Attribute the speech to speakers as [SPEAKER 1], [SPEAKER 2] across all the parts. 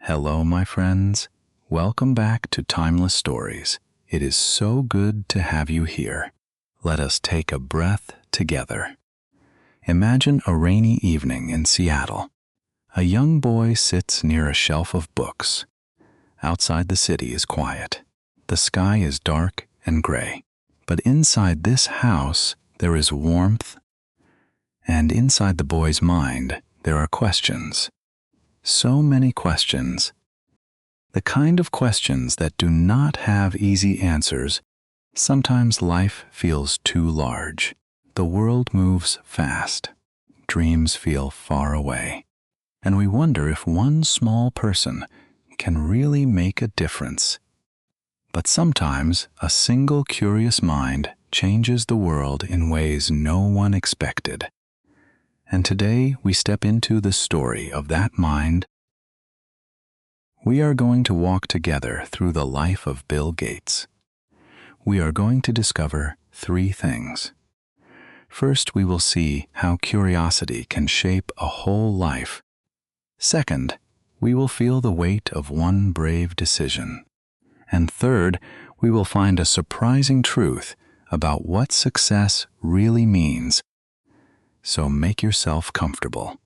[SPEAKER 1] Hello, my friends. Welcome back to Timeless Stories. It is so good to have you here. Let us take a breath together. Imagine a rainy evening in Seattle. A young boy sits near a shelf of books. Outside the city is quiet. The sky is dark and gray. But inside this house, there is warmth. And inside the boy's mind, there are questions. So many questions. The kind of questions that do not have easy answers. Sometimes life feels too large. The world moves fast. Dreams feel far away. And we wonder if one small person can really make a difference. But sometimes a single curious mind changes the world in ways no one expected. And today we step into the story of that mind. We are going to walk together through the life of Bill Gates. We are going to discover 3 things. First, we will see how curiosity can shape a whole life. Second, we will feel the weight of one brave decision. And third, we will find a surprising truth about what success really means. So make yourself comfortable.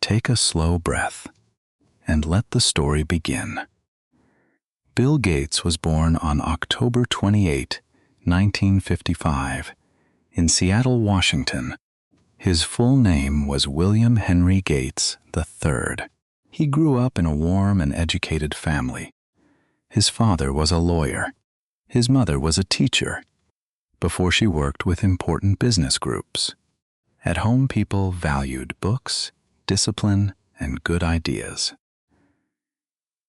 [SPEAKER 1] Take a slow breath, and let the story begin. Bill Gates was born on October 28, 1955, in Seattle, Washington. His full name was William Henry Gates III. He grew up in a warm and educated family. His father was a lawyer. His mother was a teacher. Before she worked with important business groups. At home, people valued books, discipline, and good ideas.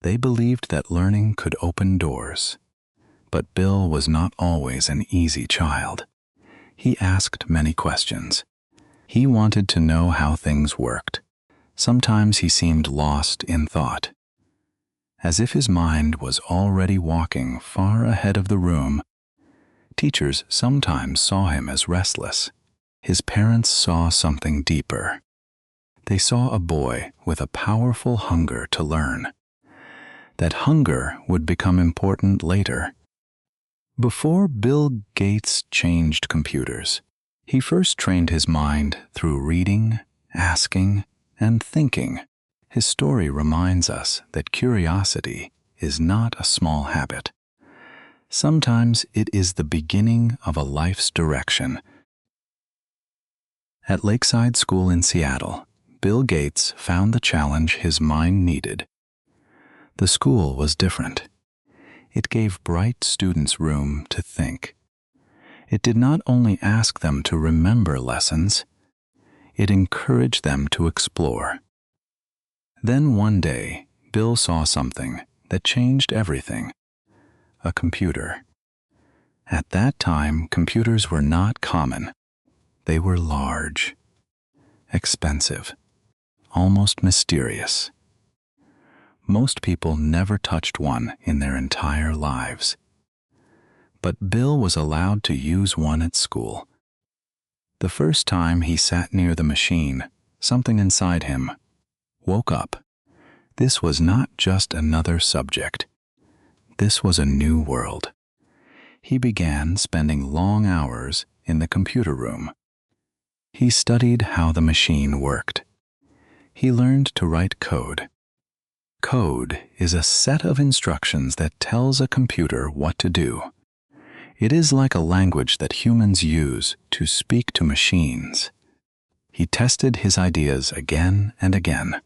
[SPEAKER 1] They believed that learning could open doors. But Bill was not always an easy child. He asked many questions. He wanted to know how things worked. Sometimes he seemed lost in thought, as if his mind was already walking far ahead of the room. Teachers sometimes saw him as restless. His parents saw something deeper. They saw a boy with a powerful hunger to learn. That hunger would become important later. Before Bill Gates changed computers, he first trained his mind through reading, asking, and thinking. His story reminds us that curiosity is not a small habit. Sometimes it is the beginning of a life's direction. At Lakeside School in Seattle, Bill Gates found the challenge his mind needed. The school was different. It gave bright students room to think. It did not only ask them to remember lessons, it encouraged them to explore. Then one day, Bill saw something that changed everything: a computer. At that time, computers were not common. They were large, expensive, almost mysterious. Most people never touched one in their entire lives. But Bill was allowed to use one at school. The first time he sat near the machine, something inside him woke up. This was not just another subject. This was a new world. He began spending long hours in the computer room. He studied how the machine worked. He learned to write code. Code is a set of instructions that tells a computer what to do. It is like a language that humans use to speak to machines. He tested his ideas again and again.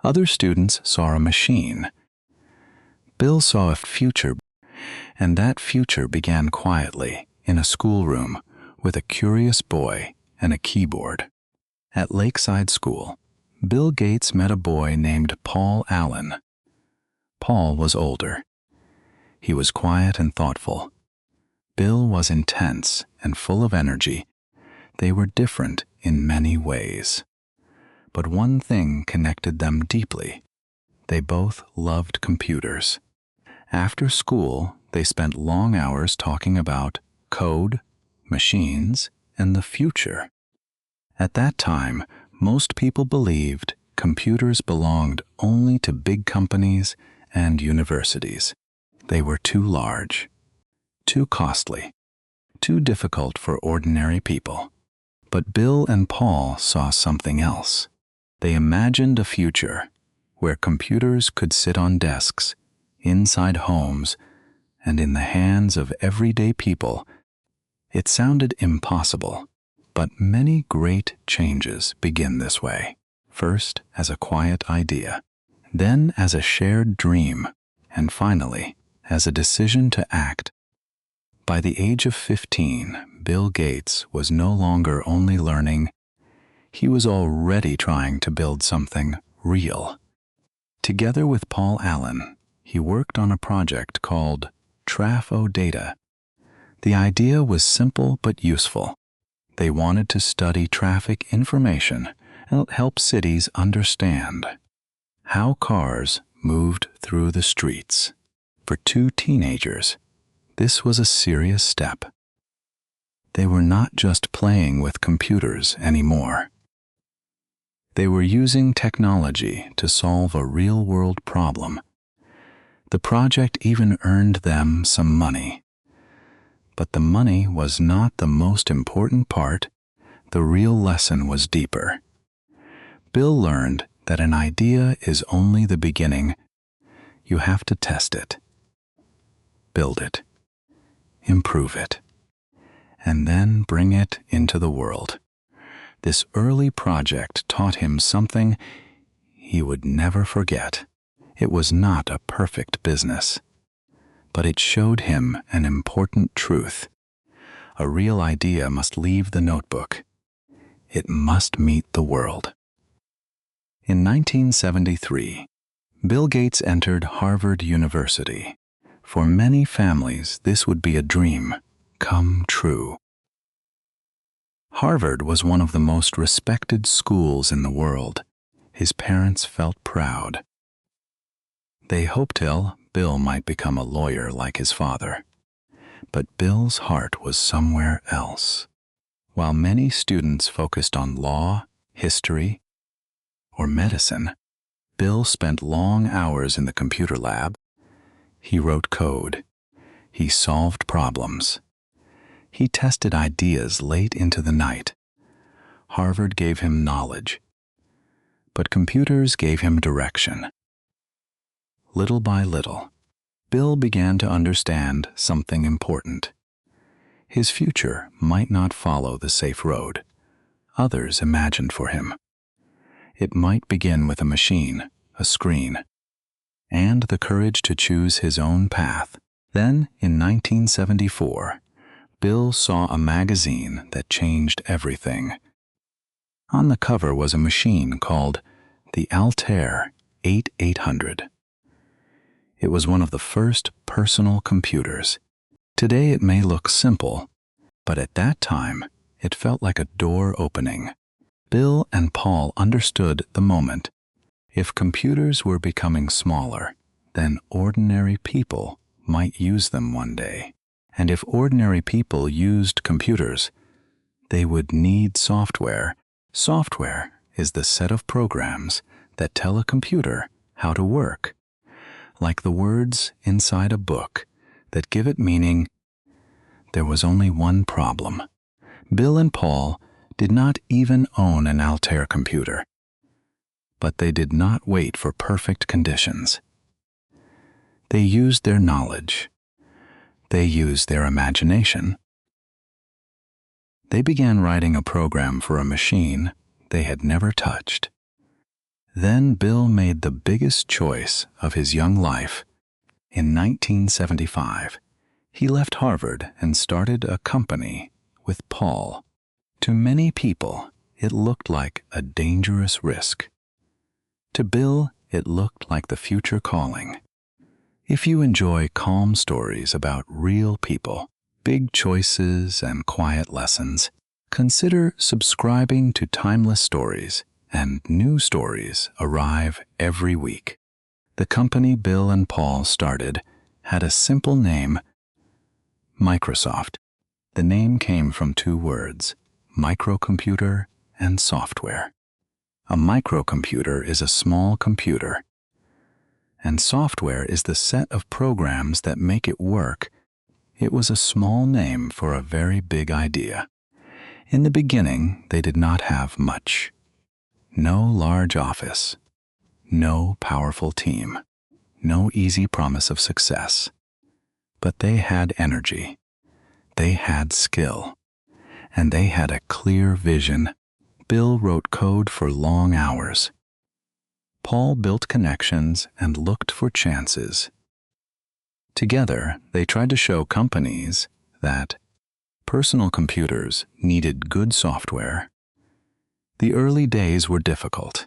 [SPEAKER 1] Other students saw a machine. Bill saw a future, and that future began quietly in a schoolroom with a curious boy and a keyboard. At Lakeside School, Bill Gates met a boy named Paul Allen. Paul was older. He was quiet and thoughtful. Bill was intense and full of energy. They were different in many ways. But one thing connected them deeply. They both loved computers. After school, they spent long hours talking about code, machines, and the future. At that time, most people believed computers belonged only to big companies and universities. They were too large, too costly, too difficult for ordinary people. But Bill and Paul saw something else. They imagined a future where computers could sit on desks, inside homes, and in the hands of everyday people. It sounded impossible, but many great changes begin this way. First as a quiet idea, then as a shared dream, and finally as a decision to act. By the age of 15, Bill Gates was no longer only learning, he was already trying to build something real. Together with Paul Allen, he worked on a project called Trafo Data. The idea was simple but useful. They wanted to study traffic information and help cities understand how cars moved through the streets. For two teenagers, this was a serious step. They were not just playing with computers anymore. They were using technology to solve a real-world problem. The project even earned them some money. But the money was not the most important part. The real lesson was deeper. Bill learned that an idea is only the beginning. You have to test it, build it, improve it, and then bring it into the world. This early project taught him something he would never forget. It was not a perfect business, but it showed him an important truth. A real idea must leave the notebook. It must meet the world. In 1973, Bill Gates entered Harvard University. For many families, this would be a dream come true. Harvard was one of the most respected schools in the world. His parents felt proud. They hoped Bill might become a lawyer like his father. But Bill's heart was somewhere else. While many students focused on law, history, or medicine, Bill spent long hours in the computer lab. He wrote code. He solved problems. He tested ideas late into the night. Harvard gave him knowledge, but computers gave him direction. Little by little, Bill began to understand something important. His future might not follow the safe road others imagined for him. It might begin with a machine, a screen, and the courage to choose his own path. Then, in 1974, Bill saw a magazine that changed everything. On the cover was a machine called the Altair 8800. It was one of the first personal computers. Today it may look simple, but at that time it felt like a door opening. Bill and Paul understood the moment. If computers were becoming smaller, then ordinary people might use them one day. And if ordinary people used computers, they would need software. Software is the set of programs that tell a computer how to work, like the words inside a book that give it meaning. There was only one problem. Bill and Paul did not even own an Altair computer. But they did not wait for perfect conditions. They used their knowledge. They used their imagination. They began writing a program for a machine they had never touched. Then Bill made the biggest choice of his young life. In 1975, he left Harvard and started a company with Paul. To many people, it looked like a dangerous risk. To Bill, it looked like the future calling. If you enjoy calm stories about real people, big choices, and quiet lessons, consider subscribing to Timeless Stories, and new stories arrive every week. The company Bill and Paul started had a simple name, Microsoft. The name came from two words, microcomputer and software. A microcomputer is a small computer, and software is the set of programs that make it work. It was a small name for a very big idea. In the beginning, they did not have much. No large office, no powerful team, no easy promise of success. But they had energy, they had skill, and they had a clear vision. Bill wrote code for long hours. Paul built connections and looked for chances. Together, they tried to show companies that personal computers needed good software. The early days were difficult,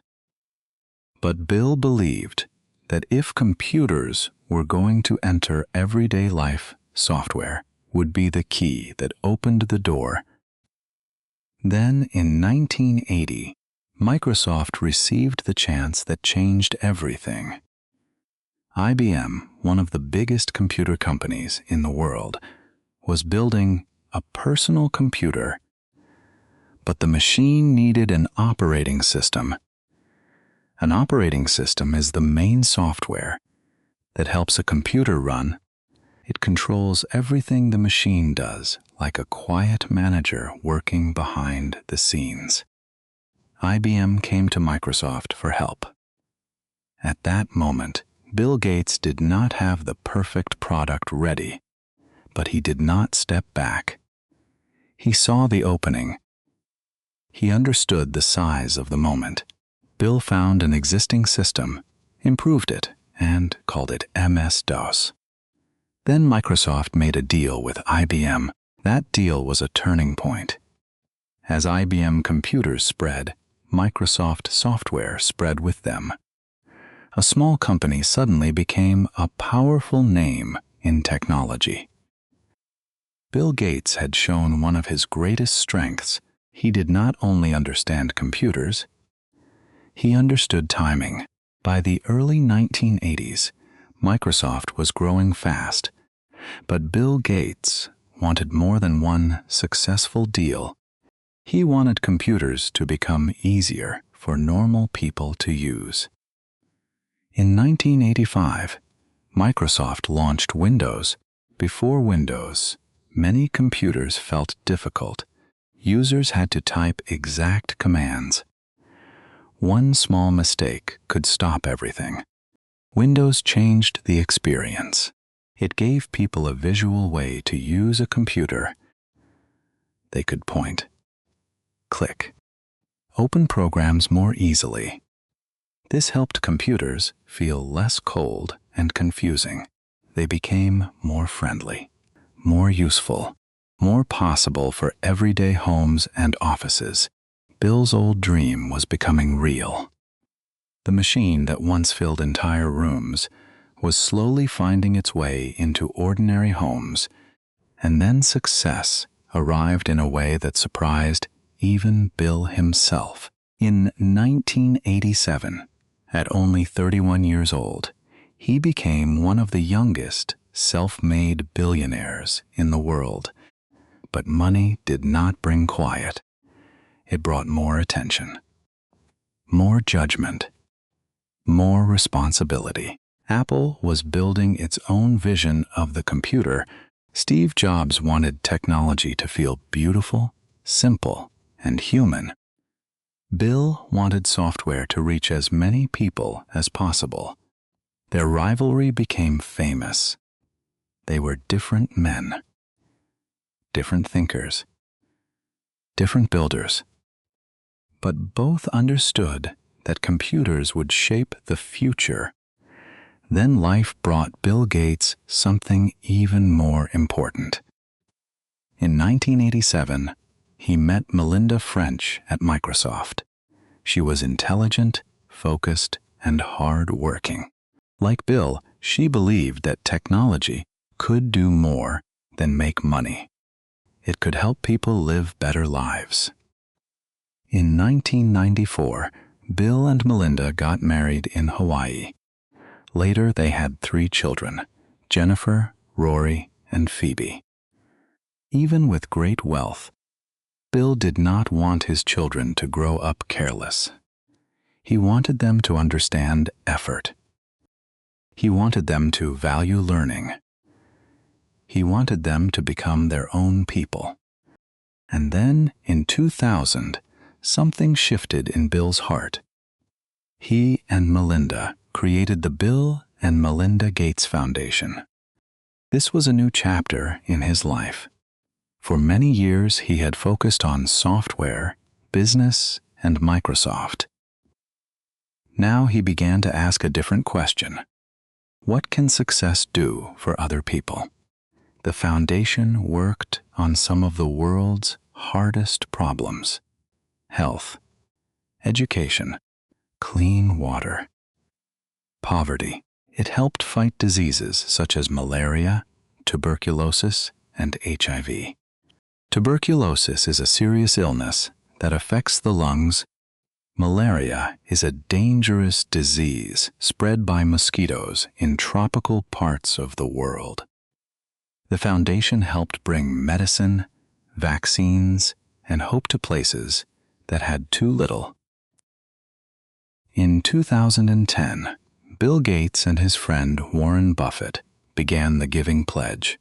[SPEAKER 1] but Bill believed that if computers were going to enter everyday life, software would be the key that opened the door. Then, in 1980, Microsoft received the chance that changed everything. IBM, one of the biggest computer companies in the world, was building a personal computer. But the machine needed an operating system. An operating system is the main software that helps a computer run. It controls everything the machine does, like a quiet manager working behind the scenes. IBM came to Microsoft for help. At that moment, Bill Gates did not have the perfect product ready, but he did not step back. He saw the opening. He understood the size of the moment. Bill found an existing system, improved it, and called it MS-DOS. Then Microsoft made a deal with IBM. That deal was a turning point. As IBM computers spread, Microsoft software spread with them. A small company suddenly became a powerful name in technology. Bill Gates had shown one of his greatest strengths. He did not only understand computers, he understood timing. By the early 1980s, Microsoft was growing fast, but Bill Gates wanted more than one successful deal. He wanted computers to become easier for normal people to use. In 1985, Microsoft launched Windows. Before Windows, many computers felt difficult. Users had to type exact commands. One small mistake could stop everything. Windows changed the experience. It gave people a visual way to use a computer. They could point, click, open programs more easily. This helped computers feel less cold and confusing. They became more friendly, more useful, more possible for everyday homes and offices. Bill's old dream was becoming real. The machine that once filled entire rooms was slowly finding its way into ordinary homes, and then success arrived in a way that surprised even Bill himself. In 1987, at only 31 years old, he became one of the youngest self-made billionaires in the world. But money did not bring quiet. It brought more attention, more judgment, more responsibility. Apple was building its own vision of the computer. Steve Jobs wanted technology to feel beautiful, simple, and human. Bill wanted software to reach as many people as possible. Their rivalry became famous. They were different men, different thinkers, different builders. But both understood that computers would shape the future. Then life brought Bill Gates something even more important. In 1987, he met Melinda French at Microsoft. She was intelligent, focused, and hard-working. Like Bill, she believed that technology could do more than make money. It could help people live better lives. In 1994, Bill and Melinda got married in Hawaii. Later, they had 3 children, Jennifer, Rory, and Phoebe. Even with great wealth, Bill did not want his children to grow up careless. He wanted them to understand effort. He wanted them to value learning. He wanted them to become their own people. And then, in 2000, something shifted in Bill's heart. He and Melinda created the Bill and Melinda Gates Foundation. This was a new chapter in his life. For many years, he had focused on software, business, and Microsoft. Now he began to ask a different question. What can success do for other people? The foundation worked on some of the world's hardest problems: health, education, clean water, poverty. It helped fight diseases such as malaria, tuberculosis, and HIV. Tuberculosis is a serious illness that affects the lungs. Malaria is a dangerous disease spread by mosquitoes in tropical parts of the world. The foundation helped bring medicine, vaccines, and hope to places that had too little. In 2010, Bill Gates and his friend Warren Buffett began the Giving Pledge.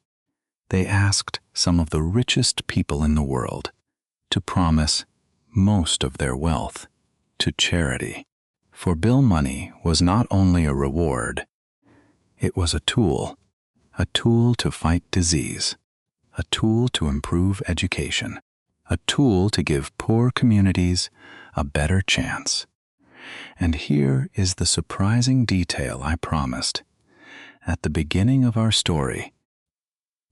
[SPEAKER 1] They asked some of the richest people in the world to promise most of their wealth to charity. For Bill, money was not only a reward, it was a tool to fight disease, a tool to improve education, a tool to give poor communities a better chance. And here is the surprising detail I promised. At the beginning of our story,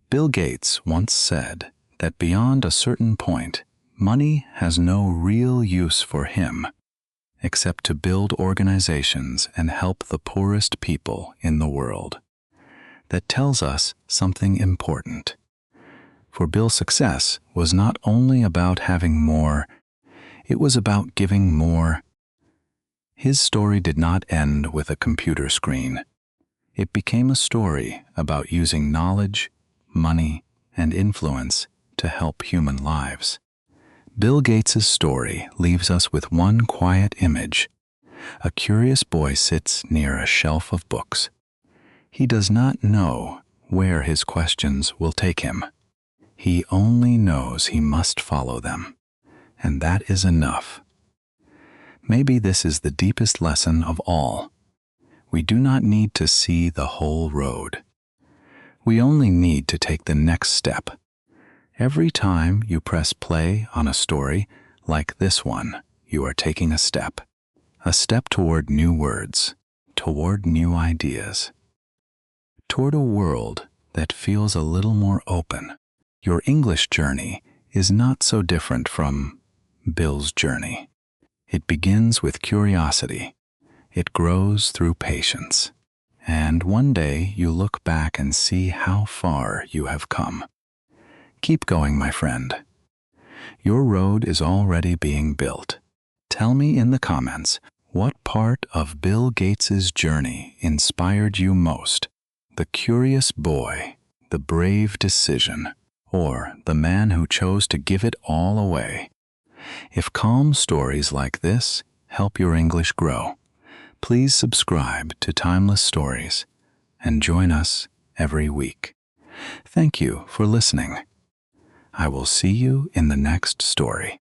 [SPEAKER 1] Bill Gates once said that beyond a certain point, money has no real use for him except to build organizations and help the poorest people in the world. That tells us something important. For Bill, success was not only about having more, it was about giving more. His story did not end with a computer screen. It became a story about using knowledge, money, and influence to help human lives. Bill Gates' story leaves us with one quiet image. A curious boy sits near a shelf of books. He does not know where his questions will take him. He only knows he must follow them, and that is enough. Maybe this is the deepest lesson of all. We do not need to see the whole road. We only need to take the next step. Every time you press play on a story like this one, you are taking a step toward new words, toward new ideas, toward a world that feels a little more open. Your English journey is not so different from Bill's journey. It begins with curiosity. It grows through patience. And one day you look back and see how far you have come. Keep going, my friend. Your road is already being built. Tell me in the comments what part of Bill Gates' journey inspired you most: the curious boy, the brave decision, or the man who chose to give it all away. If calm stories like this help your English grow, please subscribe to Timeless Stories and join us every week. Thank you for listening. I will see you in the next story.